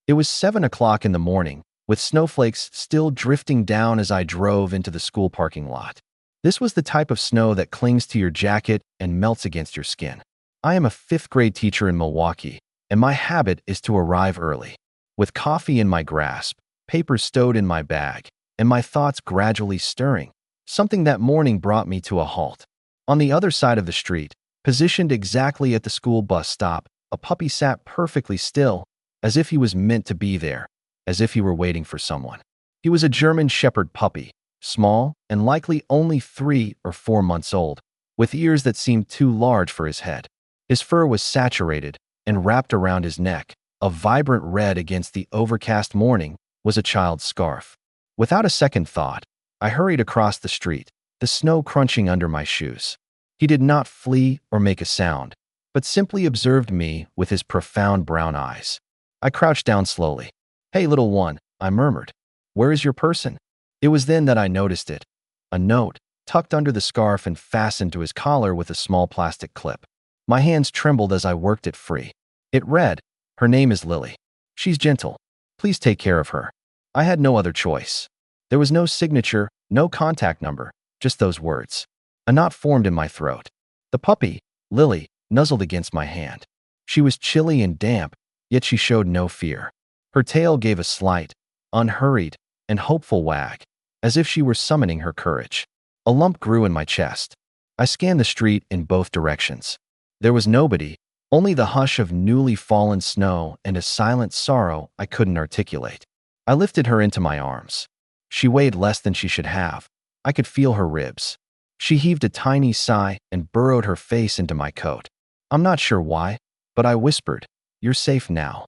It was 7 o'clock in the morning, with snowflakes still drifting down as I drove into the school parking lot. This was the type of snow that clings to your jacket and melts against your skin. I am a fifth-grade teacher in Milwaukee, and my habit is to arrive early. With coffee in my grasp, papers stowed in my bag, and my thoughts gradually stirring, something that morning brought me to a halt. On the other side of the street, positioned exactly at the school bus stop, a puppy sat perfectly still, as if he was meant to be there, as if he were waiting for someone. He was a German Shepherd puppy, small and likely only 3 or 4 months old, with ears that seemed too large for his head. His fur was saturated and wrapped around his neck. A vibrant red against the overcast morning was a child's scarf. Without a second thought, I hurried across the street, the snow crunching under my shoes. He did not flee or make a sound, but simply observed me with his profound brown eyes. I crouched down slowly. "Hey, little one," I murmured. "Where is your person?" It was then that I noticed it. A note, tucked under the scarf and fastened to his collar with a small plastic clip. My hands trembled as I worked it free. It read, "Her name is Lily. She's gentle. Please take care of her." I had no other choice. There was no signature, no contact number, just those words. A knot formed in my throat. The puppy, Lily, nuzzled against my hand. She was chilly and damp, yet she showed no fear. Her tail gave a slight, unhurried, and hopeful wag, as if she were summoning her courage. A lump grew in my chest. I scanned the street in both directions. There was nobody, only the hush of newly fallen snow and a silent sorrow I couldn't articulate. I lifted her into my arms. She weighed less than she should have. I could feel her ribs. She heaved a tiny sigh and burrowed her face into my coat. I'm not sure why, but I whispered, "You're safe now."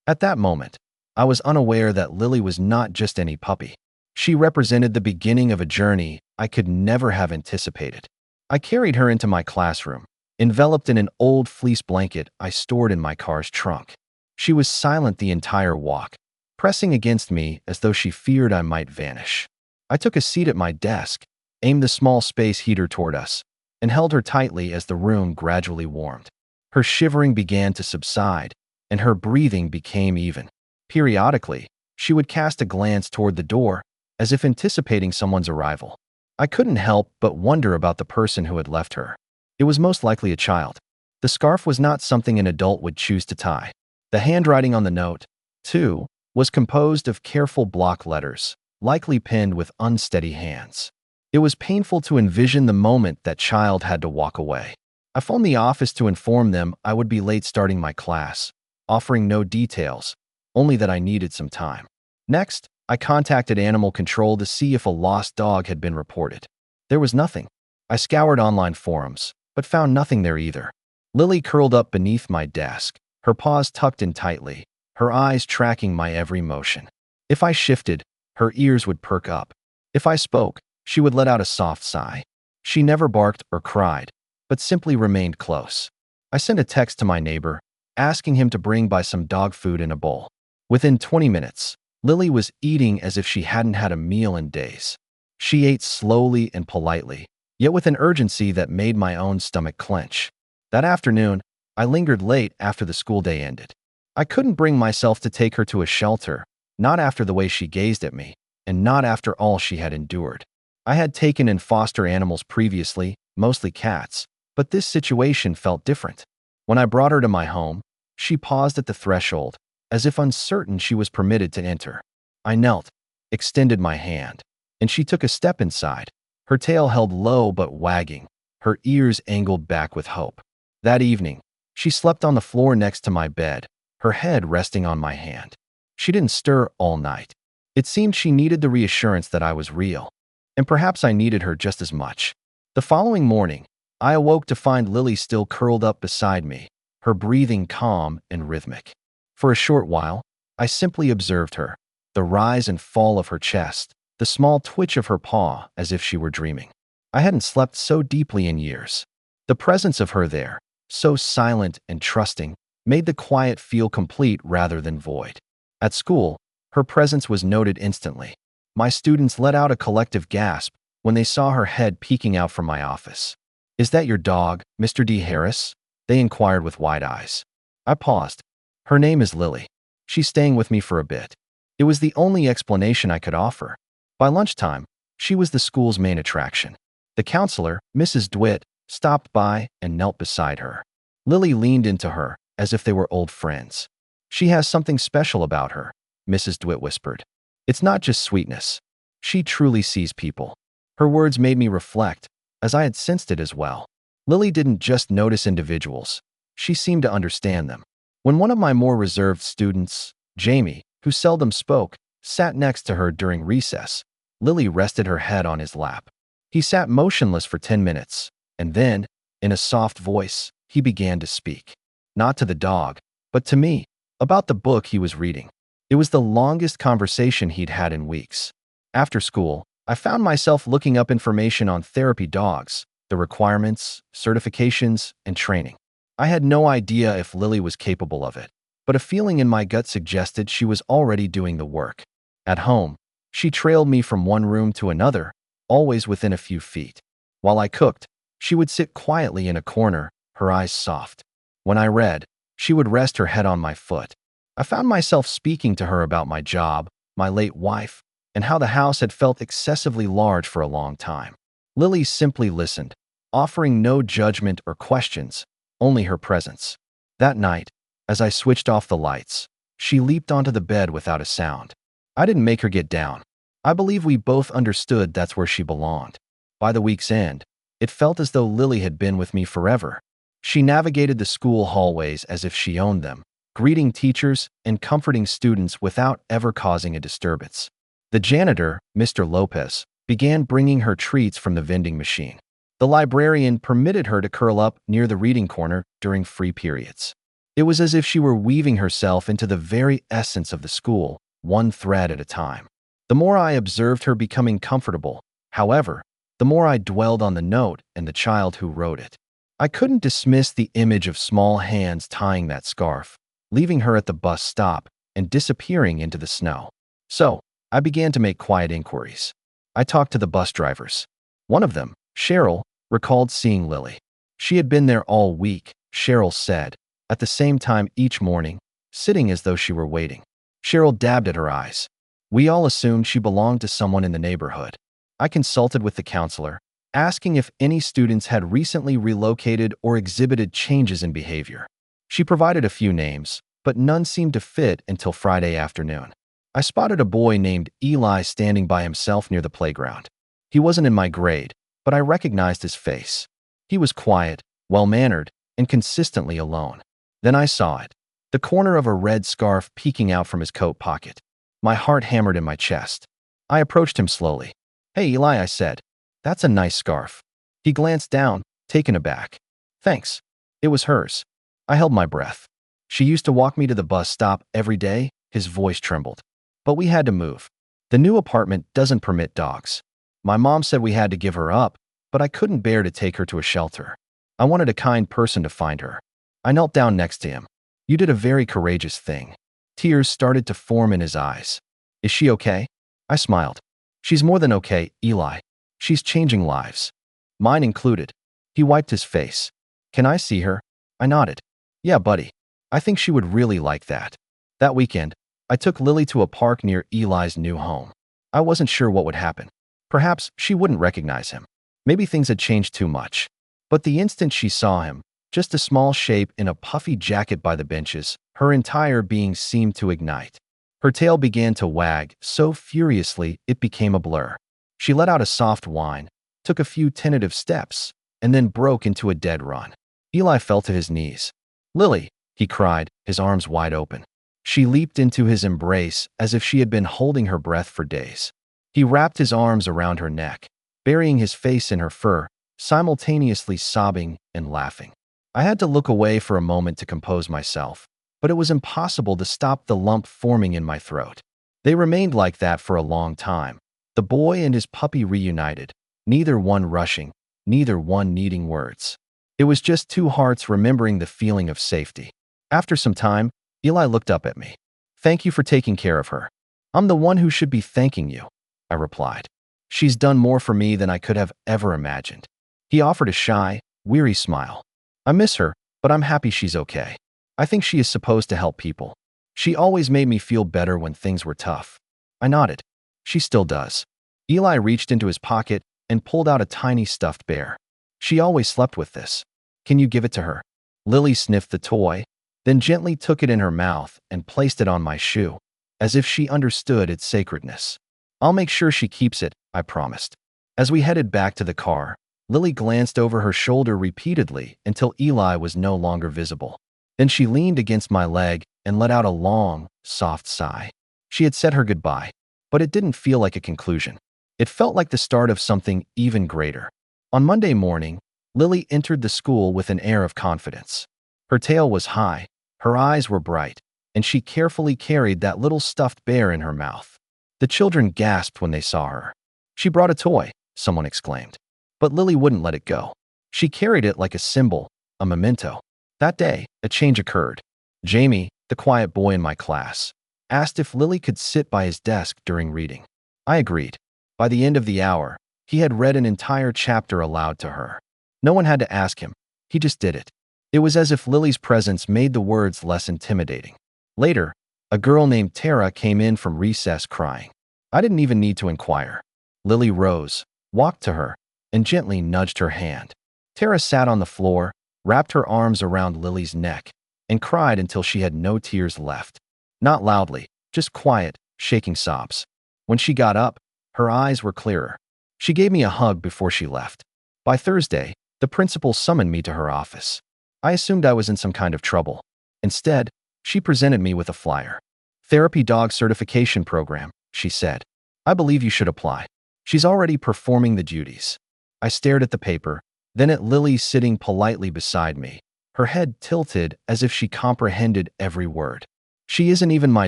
At that moment, I was unaware that Lily was not just any puppy. She represented the beginning of a journey I could never have anticipated. I carried her into my classroom, enveloped in an old fleece blanket I stored in my car's trunk. She was silent the entire walk, pressing against me as though she feared I might vanish. I took a seat at my desk, aimed the small space heater toward us, and held her tightly as the room gradually warmed. Her shivering began to subside, and her breathing became even. Periodically, she would cast a glance toward the door, as if anticipating someone's arrival. I couldn't help but wonder about the person who had left her. It was most likely a child. The scarf was not something an adult would choose to tie. The handwriting on the note, too, was composed of careful block letters, likely penned with unsteady hands. It was painful to envision the moment that child had to walk away. I phoned the office to inform them I would be late starting my class, offering no details, only that I needed some time. Next, I contacted Animal Control to see if a lost dog had been reported. There was nothing. I scoured online forums, but found nothing there either. Lily curled up beneath my desk, her paws tucked in tightly, her eyes tracking my every motion. If I shifted, her ears would perk up. If I spoke, she would let out a soft sigh. She never barked or cried, but simply remained close. I sent a text to my neighbor, asking him to bring by some dog food in a bowl. Within 20 minutes, Lily was eating as if she hadn't had a meal in days. She ate slowly and politely, yet with an urgency that made my own stomach clench. That afternoon, I lingered late after the school day ended. I couldn't bring myself to take her to a shelter, not after the way she gazed at me, and not after all she had endured. I had taken in foster animals previously, mostly cats, but this situation felt different. When I brought her to my home, she paused at the threshold, as if uncertain she was permitted to enter. I knelt, extended my hand, and she took a step inside, her tail held low but wagging, her ears angled back with hope. That evening, she slept on the floor next to my bed, her head resting on my hand. She didn't stir all night. It seemed she needed the reassurance that I was real, and perhaps I needed her just as much. The following morning, I awoke to find Lily still curled up beside me, her breathing calm and rhythmic. For a short while, I simply observed her, the rise and fall of her chest, the small twitch of her paw as if she were dreaming. I hadn't slept so deeply in years. The presence of her there, so silent and trusting, made the quiet feel complete rather than void. At school, her presence was noted instantly. My students let out a collective gasp when they saw her head peeking out from my office. "Is that your dog, Mr. D. Harris?" they inquired with wide eyes. I paused. "Her name is Lily." She's staying with me for a bit. It was the only explanation I could offer. By lunchtime, she was the school's main attraction. The counselor, Mrs. DeWitt, stopped by and knelt beside her. Lily leaned into her, as if they were old friends. She has something special about her, Mrs. DeWitt whispered. It's not just sweetness. She truly sees people. Her words made me reflect, as I had sensed it as well. Lily didn't just notice individuals. She seemed to understand them. When one of my more reserved students, Jamie, who seldom spoke, sat next to her during recess, Lily rested her head on his lap. He sat motionless for 10 minutes, and then, in a soft voice, he began to speak. Not to the dog, but to me, about the book he was reading. It was the longest conversation he'd had in weeks. After school, I found myself looking up information on therapy dogs, the requirements, certifications, and training. I had no idea if Lily was capable of it, but a feeling in my gut suggested she was already doing the work. At home, she trailed me from one room to another, always within a few feet. While I cooked, she would sit quietly in a corner, her eyes soft. When I read, she would rest her head on my foot. I found myself speaking to her about my job, my late wife, and how the house had felt excessively large for a long time. Lily simply listened, offering no judgment or questions, only her presence. That night, as I switched off the lights, she leaped onto the bed without a sound. I didn't make her get down. I believe we both understood that's where she belonged. By the week's end, it felt as though Lily had been with me forever. She navigated the school hallways as if she owned them, greeting teachers and comforting students without ever causing a disturbance. The janitor, Mr. Lopez, began bringing her treats from the vending machine. The librarian permitted her to curl up near the reading corner during free periods. It was as if she were weaving herself into the very essence of the school, one thread at a time. The more I observed her becoming comfortable, however, the more I dwelled on the note and the child who wrote it. I couldn't dismiss the image of small hands tying that scarf, leaving her at the bus stop, and disappearing into the snow. So, I began to make quiet inquiries. I talked to the bus drivers. One of them, Cheryl, recalled seeing Lily. She had been there all week, Cheryl said, at the same time each morning, sitting as though she were waiting. Cheryl dabbed at her eyes. We all assumed she belonged to someone in the neighborhood. I consulted with the counselor, asking if any students had recently relocated or exhibited changes in behavior. She provided a few names, but none seemed to fit until Friday afternoon. I spotted a boy named Eli standing by himself near the playground. He wasn't in my grade, but I recognized his face. He was quiet, well-mannered, and consistently alone. Then I saw it, the corner of a red scarf peeking out from his coat pocket. My heart hammered in my chest. I approached him slowly. Hey, Eli, I said. That's a nice scarf. He glanced down, taken aback. Thanks. It was hers. I held my breath. She used to walk me to the bus stop every day, his voice trembled. But we had to move. The new apartment doesn't permit dogs. My mom said we had to give her up, but I couldn't bear to take her to a shelter. I wanted a kind person to find her. I knelt down next to him. You did a very courageous thing. Tears started to form in his eyes. Is she okay? I smiled. She's more than okay, Eli. She's changing lives. Mine included. He wiped his face. Can I see her? I nodded. Yeah, buddy. I think she would really like that. That weekend, I took Lily to a park near Eli's new home. I wasn't sure what would happen. Perhaps she wouldn't recognize him. Maybe things had changed too much. But the instant she saw him, just a small shape in a puffy jacket by the benches, her entire being seemed to ignite. Her tail began to wag so furiously it became a blur. She let out a soft whine, took a few tentative steps, and then broke into a dead run. Eli fell to his knees. Lily, he cried, his arms wide open. She leaped into his embrace as if she had been holding her breath for days. He wrapped his arms around her neck, burying his face in her fur, simultaneously sobbing and laughing. I had to look away for a moment to compose myself, but it was impossible to stop the lump forming in my throat. They remained like that for a long time. The boy and his puppy reunited, neither one rushing, neither one needing words. It was just two hearts remembering the feeling of safety. After some time, Eli looked up at me. Thank you for taking care of her. I'm the one who should be thanking you, I replied. She's done more for me than I could have ever imagined. He offered a shy, weary smile. I miss her, but I'm happy she's okay. I think she is supposed to help people. She always made me feel better when things were tough. I nodded. She still does. Eli reached into his pocket and pulled out a tiny stuffed bear. She always slept with this. Can you give it to her? Lily sniffed the toy, then gently took it in her mouth and placed it on my shoe, as if she understood its sacredness. I'll make sure she keeps it, I promised. As we headed back to the car, Lily glanced over her shoulder repeatedly until Eli was no longer visible. Then she leaned against my leg and let out a long, soft sigh. She had said her goodbye, but it didn't feel like a conclusion. It felt like the start of something even greater. On Monday morning, Lily entered the school with an air of confidence. Her tail was high, her eyes were bright, and she carefully carried that little stuffed bear in her mouth. The children gasped when they saw her. She brought a toy, someone exclaimed. But Lily wouldn't let it go. She carried it like a symbol, a memento. That day, a change occurred. Jamie, the quiet boy in my class, asked if Lily could sit by his desk during reading. I agreed. By the end of the hour, he had read an entire chapter aloud to her. No one had to ask him. He just did it. It was as if Lily's presence made the words less intimidating. Later, a girl named Tara came in from recess crying. I didn't even need to inquire. Lily rose, walked to her, and gently nudged her hand. Tara sat on the floor, wrapped her arms around Lily's neck, and cried until she had no tears left. Not loudly, just quiet, shaking sobs. When she got up, her eyes were clearer. She gave me a hug before she left. By Thursday, the principal summoned me to her office. I assumed I was in some kind of trouble. Instead, she presented me with a flyer. Therapy Dog Certification Program, she said. I believe you should apply. She's already performing the duties. I stared at the paper, then at Lily sitting politely beside me, her head tilted as if she comprehended every word. She isn't even my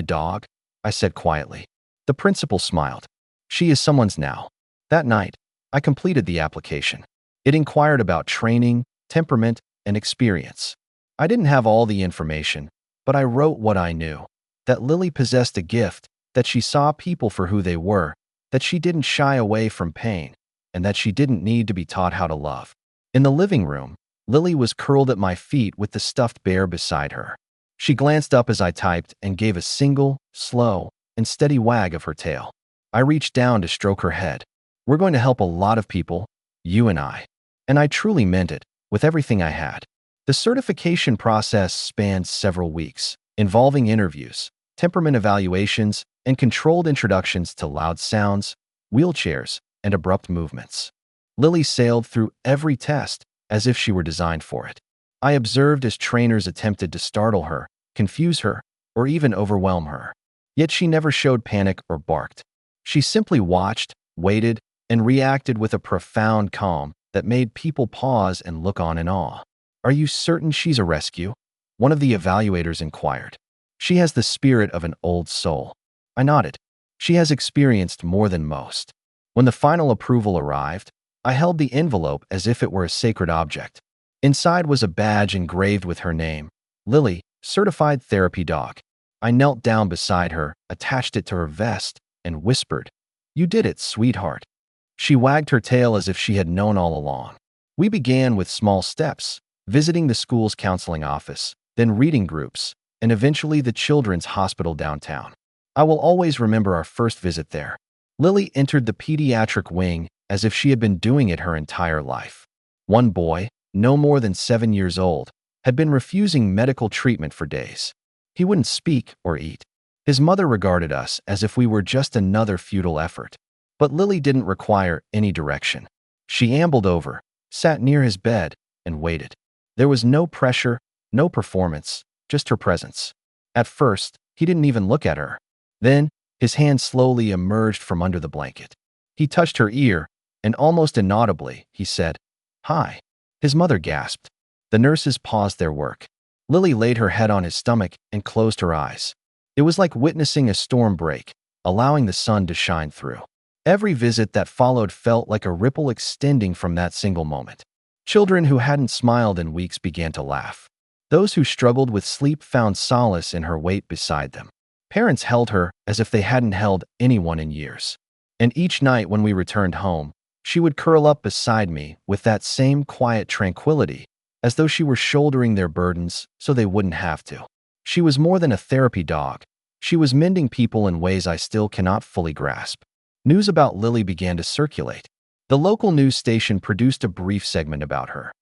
dog, I said quietly. The principal smiled. She is someone's now. That night, I completed the application. It inquired about training, temperament, and experience. I didn't have all the information, but I wrote what I knew. That Lily possessed a gift, that she saw people for who they were, that she didn't shy away from pain, and that she didn't need to be taught how to love. In the living room, Lily was curled at my feet with the stuffed bear beside her. She glanced up as I typed and gave a single, slow, and steady wag of her tail. I reached down to stroke her head. We're going to help a lot of people, you and I. And I truly meant it, with everything I had. The certification process spanned several weeks, involving interviews, temperament evaluations, and controlled introductions to loud sounds, wheelchairs, and abrupt movements. Lily sailed through every test as if she were designed for it. I observed as trainers attempted to startle her, confuse her, or even overwhelm her. Yet she never showed panic or barked. She simply watched, waited, and reacted with a profound calm that made people pause and look on in awe. Are you certain she's a rescue? One of the evaluators inquired. She has the spirit of an old soul. I nodded. She has experienced more than most. When the final approval arrived, I held the envelope as if it were a sacred object. Inside was a badge engraved with her name, Lily, Certified Therapy Dog. I knelt down beside her, attached it to her vest, and whispered, "You did it, sweetheart." She wagged her tail as if she had known all along. We began with small steps, visiting the school's counseling office, then reading groups, and eventually the children's hospital downtown. I will always remember our first visit there. Lily entered the pediatric wing as if she had been doing it her entire life. One boy, no more than 7 years old, had been refusing medical treatment for days. He wouldn't speak or eat. His mother regarded us as if we were just another futile effort. But Lily didn't require any direction. She ambled over, sat near his bed, and waited. There was no pressure, no performance, just her presence. At first, he didn't even look at her. Then, his hand slowly emerged from under the blanket. He touched her ear, and almost inaudibly, he said, "Hi." His mother gasped. The nurses paused their work. Lily laid her head on his stomach and closed her eyes. It was like witnessing a storm break, allowing the sun to shine through. Every visit that followed felt like a ripple extending from that single moment. Children who hadn't smiled in weeks began to laugh. Those who struggled with sleep found solace in her weight beside them. Parents held her as if they hadn't held anyone in years. And each night when we returned home, she would curl up beside me with that same quiet tranquility, as though she were shouldering their burdens so they wouldn't have to. She was more than a therapy dog. She was mending people in ways I still cannot fully grasp. News about Lily began to circulate. The local news station produced a brief segment about her.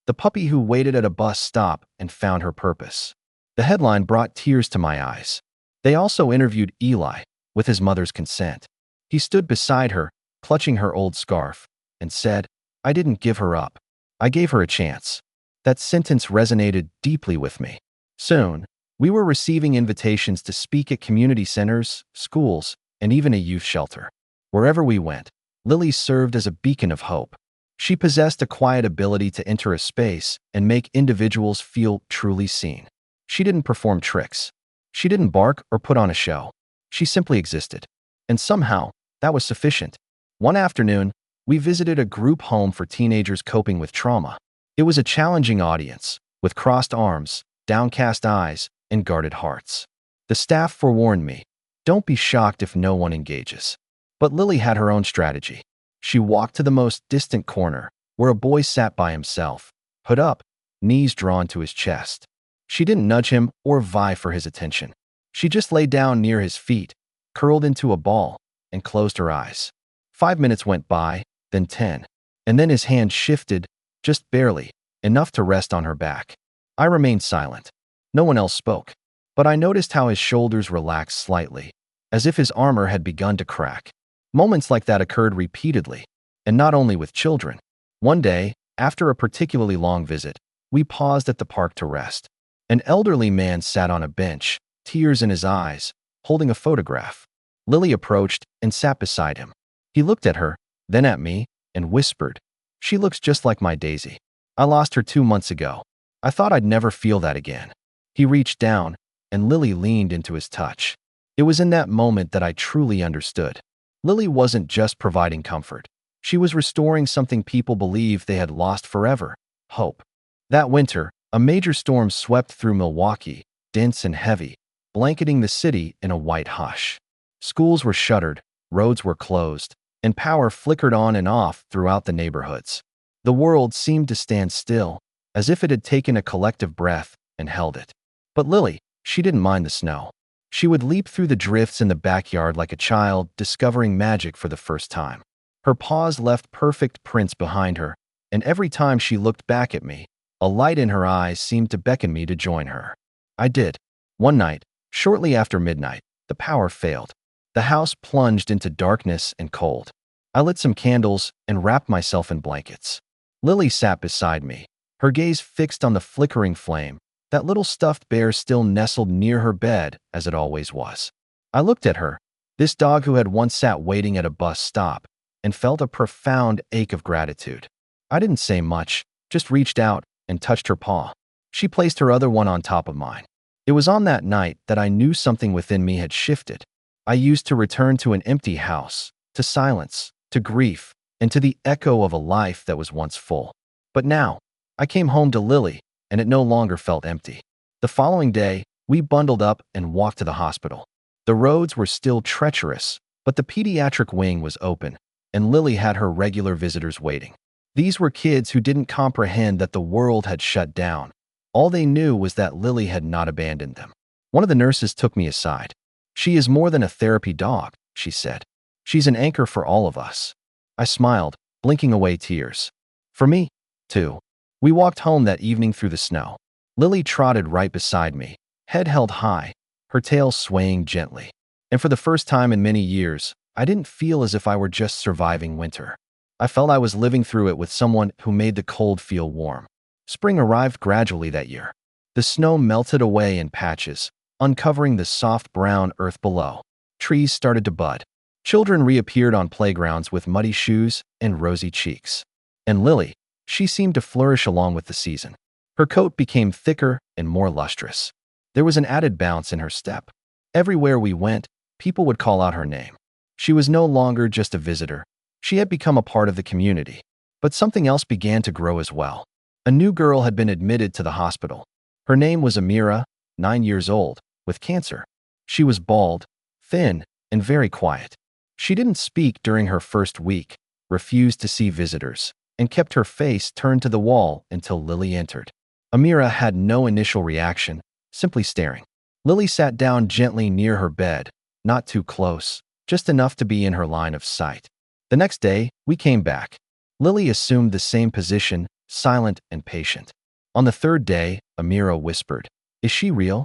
The puppy who waited at a bus stop and found her purpose. The headline brought tears to my eyes. They also interviewed Eli, with his mother's consent. He stood beside her, clutching her old scarf, and said, "I didn't give her up. I gave her a chance." That sentence resonated deeply with me. Soon, we were receiving invitations to speak at community centers, schools, and even a youth shelter. Wherever we went, Lily served as a beacon of hope. She possessed a quiet ability to enter a space and make individuals feel truly seen. She didn't perform tricks. She didn't bark or put on a show. She simply existed. And somehow, that was sufficient. One afternoon, we visited a group home for teenagers coping with trauma. It was a challenging audience, with crossed arms, downcast eyes, and guarded hearts. The staff forewarned me, "Don't be shocked if no one engages." But Lily had her own strategy. She walked to the most distant corner, where a boy sat by himself, hood up, knees drawn to his chest. She didn't nudge him or vie for his attention. She just lay down near his feet, curled into a ball, and closed her eyes. 5 minutes went by, then 10, and then his hand shifted, just barely, enough to rest on her back. I remained silent. No one else spoke, but I noticed how his shoulders relaxed slightly, as if his armor had begun to crack. Moments like that occurred repeatedly, and not only with children. One day, after a particularly long visit, we paused at the park to rest. An elderly man sat on a bench, tears in his eyes, holding a photograph. Lily approached and sat beside him. He looked at her, then at me, and whispered, "She looks just like my Daisy. I lost her 2 months ago. I thought I'd never feel that again." He reached down, and Lily leaned into his touch. It was in that moment that I truly understood. Lily wasn't just providing comfort. She was restoring something people believed they had lost forever: hope. That winter, a major storm swept through Milwaukee, dense and heavy, blanketing the city in a white hush. Schools were shuttered, roads were closed, and power flickered on and off throughout the neighborhoods. The world seemed to stand still, as if it had taken a collective breath and held it. But Lily, she didn't mind the snow. She would leap through the drifts in the backyard like a child discovering magic for the first time. Her paws left perfect prints behind her, and every time she looked back at me, a light in her eyes seemed to beckon me to join her. I did. One night, shortly after midnight, the power failed. The house plunged into darkness and cold. I lit some candles and wrapped myself in blankets. Lily sat beside me, her gaze fixed on the flickering flame. That little stuffed bear still nestled near her bed, as it always was. I looked at her, this dog who had once sat waiting at a bus stop, and felt a profound ache of gratitude. I didn't say much, just reached out and touched her paw. She placed her other one on top of mine. It was on that night that I knew something within me had shifted. I used to return to an empty house, to silence, to grief, and to the echo of a life that was once full. But now, I came home to Lily, and it no longer felt empty. The following day, we bundled up and walked to the hospital. The roads were still treacherous, but the pediatric wing was open, and Lily had her regular visitors waiting. These were kids who didn't comprehend that the world had shut down. All they knew was that Lily had not abandoned them. One of the nurses took me aside. "She is more than a therapy dog," she said. "She's an anchor for all of us." I smiled, blinking away tears. For me, too. We walked home that evening through the snow. Lily trotted right beside me, head held high, her tail swaying gently. And for the first time in many years, I didn't feel as if I were just surviving winter. I felt I was living through it with someone who made the cold feel warm. Spring arrived gradually that year. The snow melted away in patches, uncovering the soft brown earth below. Trees started to bud. Children reappeared on playgrounds with muddy shoes and rosy cheeks. And Lily, she seemed to flourish along with the season. Her coat became thicker and more lustrous. There was an added bounce in her step. Everywhere we went, people would call out her name. She was no longer just a visitor. She had become a part of the community. But something else began to grow as well. A new girl had been admitted to the hospital. Her name was Amira, 9 years old, with cancer. She was bald, thin, and very quiet. She didn't speak during her first week, refused to see visitors, and kept her face turned to the wall until Lily entered. Amira had no initial reaction, simply staring. Lily sat down gently near her bed, not too close, just enough to be in her line of sight. The next day, we came back. Lily assumed the same position, silent and patient. On the third day, Amira whispered, "Is she real?"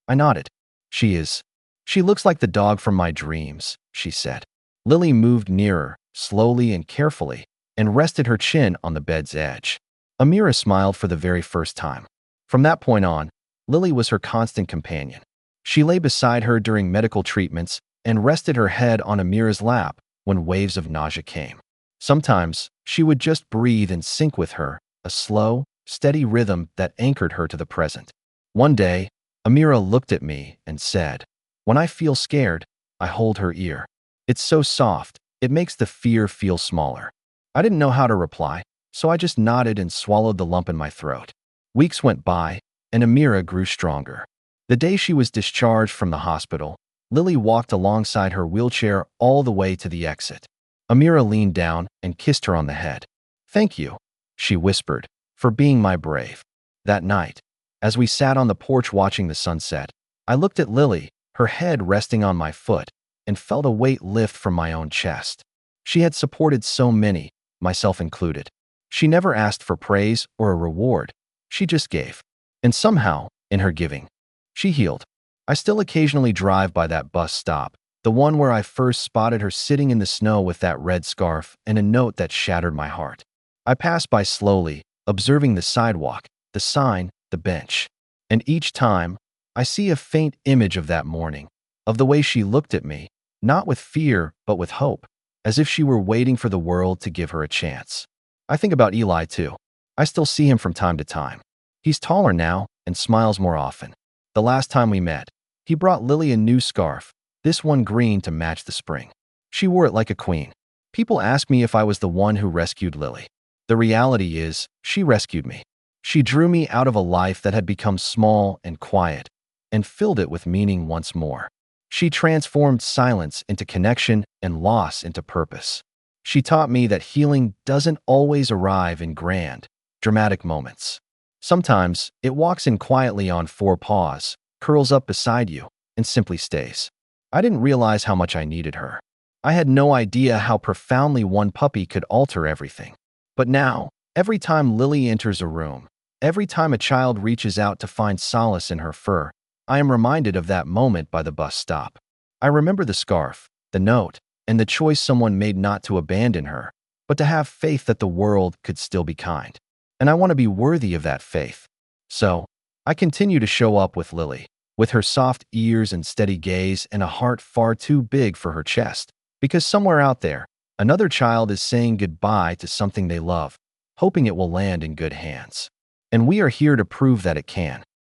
I nodded. "She is. She looks like the dog from my dreams," she said. Lily moved nearer, slowly and carefully, and rested her chin on the bed's edge. Amira smiled for the very first time. From that point on, Lily was her constant companion. She lay beside her during medical treatments and rested her head on Amira's lap when waves of nausea came. Sometimes, she would just breathe and sync with her, a slow, steady rhythm that anchored her to the present. One day, Amira looked at me and said, "When I feel scared, I hold her ear. It's so soft, it makes the fear feel smaller." I didn't know how to reply, so I just nodded and swallowed the lump in my throat. Weeks went by, and Amira grew stronger. The day she was discharged from the hospital, Lily walked alongside her wheelchair all the way to the exit. Amira leaned down and kissed her on the head. "Thank you," she whispered, "for being my brave." That night, as we sat on the porch watching the sunset, I looked at Lily, her head resting on my foot, and felt a weight lift from my own chest. She had supported so many, myself included. She never asked for praise or a reward. She just gave. And somehow, in her giving, she healed. I still occasionally drive by that bus stop, the one where I first spotted her sitting in the snow with that red scarf and a note that shattered my heart. I pass by slowly, observing the sidewalk, the sign, the bench. And each time, I see a faint image of that morning, of the way she looked at me, not with fear, but with hope, as if she were waiting for the world to give her a chance. I think about Eli too. I still see him from time to time. He's taller now and smiles more often. The last time we met, he brought Lily a new scarf, this one green to match the spring. She wore it like a queen. People ask me if I was the one who rescued Lily. The reality is, she rescued me. She drew me out of a life that had become small and quiet, and filled it with meaning once more. She transformed silence into connection and loss into purpose. She taught me that healing doesn't always arrive in grand, dramatic moments. Sometimes, it walks in quietly on four paws, curls up beside you, and simply stays. I didn't realize how much I needed her. I had no idea how profoundly one puppy could alter everything. But now, every time Lily enters a room, every time a child reaches out to find solace in her fur, I am reminded of that moment by the bus stop. I remember the scarf, the note, and the choice someone made not to abandon her, but to have faith that the world could still be kind. And I want to be worthy of that faith. So, I continue to show up with Lily, with her soft ears and steady gaze and a heart far too big for her chest, because somewhere out there, another child is saying goodbye to something they love, hoping it will land in good hands. And we are here to prove that it can.